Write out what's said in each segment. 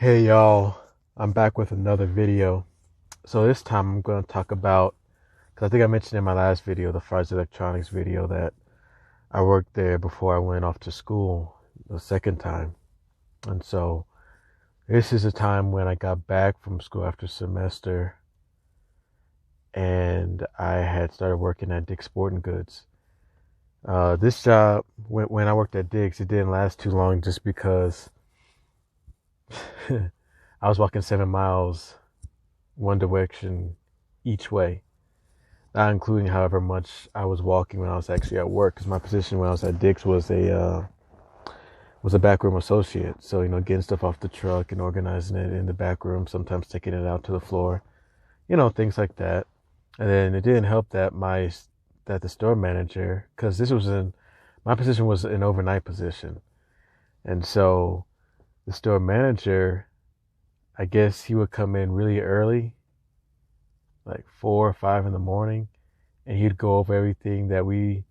Hey y'all, I'm back with another video. So this time I'm going to talk about, because I think I mentioned in my last video, the Fry's Electronics video, that I worked there before I went off to school the second time. And so this is a time when I got back from school after semester and I had started working at Dick's Sporting Goods. This job, when I worked at Dick's, it didn't last too long just because I was walking 7 miles one direction each way, not including however much I was walking when I was actually at work. Because my position when I was at Dick's was a backroom associate. So getting stuff off the truck and organizing it in the back room, sometimes taking it out to the floor, things like that. And then it didn't help that the store manager, because this was in my position was an overnight position, and so the store manager, I guess he would come in really early, like 4 or 5 in the morning, and he'd go over everything that we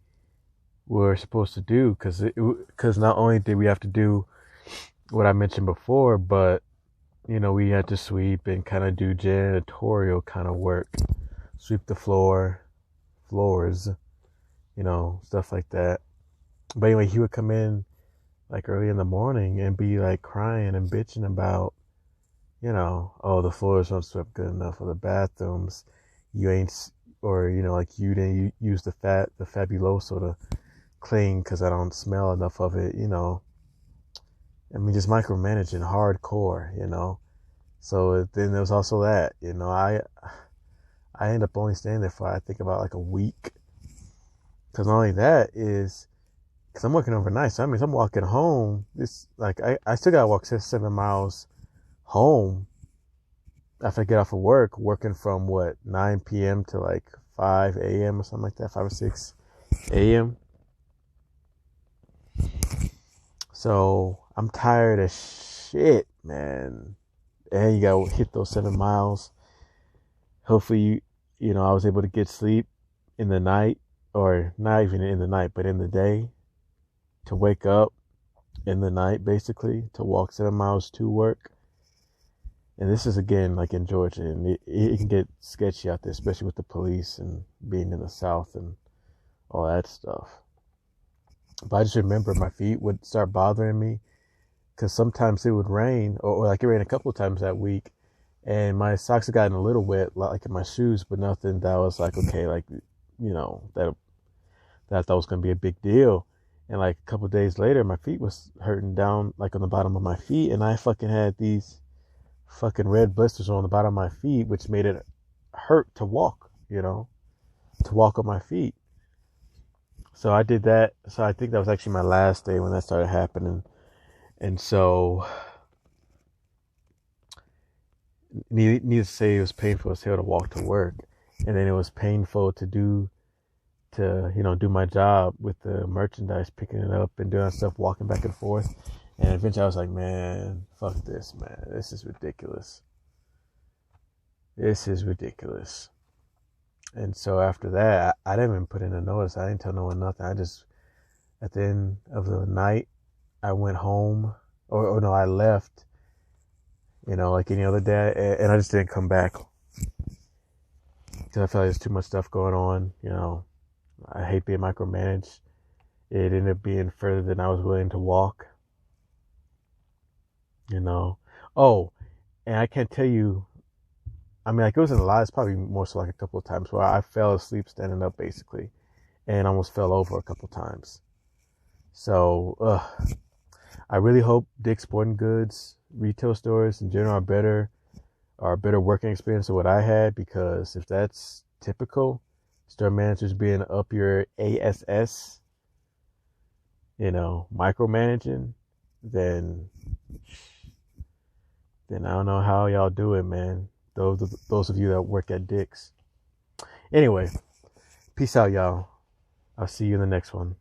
were supposed to do. Because not only did we have to do what I mentioned before, but we had to sweep and kind of do janitorial kind of work, sweep the floors, stuff like that. But anyway, he would come in like early in the morning and be like crying and bitching about, oh, the floors aren't swept good enough, or the bathrooms, you ain't, or, like you didn't use the Fabuloso to clean because I don't smell enough of it, I mean, just micromanaging hardcore. So then there was also that, I end up only staying there for, I think, about like a week. Because not only that is, because I'm working overnight, so that means I'm walking home. I still gotta walk 6, 7 miles home after I get off of work, working from 9 p.m. to like 5 a.m. or something like that, 5 or 6 a.m. So I'm tired as shit, man. And you gotta hit those 7 miles. Hopefully, I was able to get sleep in the night, or not even in the night, but in the day, to wake up in the night, basically, to walk 7 miles to work. And this is again like in Georgia, and it can get sketchy out there, especially with the police and being in the South and all that stuff. But I just remember my feet would start bothering me because sometimes it would rain, or like it rained a couple of times that week, and my socks had gotten a little wet, like in my shoes, but nothing that was like, okay, like, that I thought was going to be a big deal. And like a couple of days later, my feet was hurting down, like on the bottom of my feet, and I fucking had these fucking red blisters on the bottom of my feet, which made it hurt to walk, to walk on my feet. So I did that. So I think that was actually my last day when that started happening. And so, needless to say, it was painful as hell to walk to work. And then it was painful to do my job with the merchandise, picking it up and doing stuff, walking back and forth. And eventually I was like, man, fuck this, man. This is ridiculous. This is ridiculous. And so after that, I didn't even put in a notice. I didn't tell no one nothing. I just, at the end of the night, I went home, or no, I left, like any other day, and I just didn't come back. Because I felt like there's too much stuff going on, I hate being micromanaged. It ended up being further than I was willing to walk. Oh, and I can't tell you, I mean, like, it wasn't a lot. It's probably more so like a couple of times where I fell asleep standing up, basically, and almost fell over a couple of times. So, I really hope Dick's Sporting Goods retail stores in general are a better working experience than what I had, because if that's typical, store managers being up your ass, micromanaging, then I don't know how y'all do it, man. Those of you that work at Dick's. Anyway, peace out, y'all. I'll see you in the next one.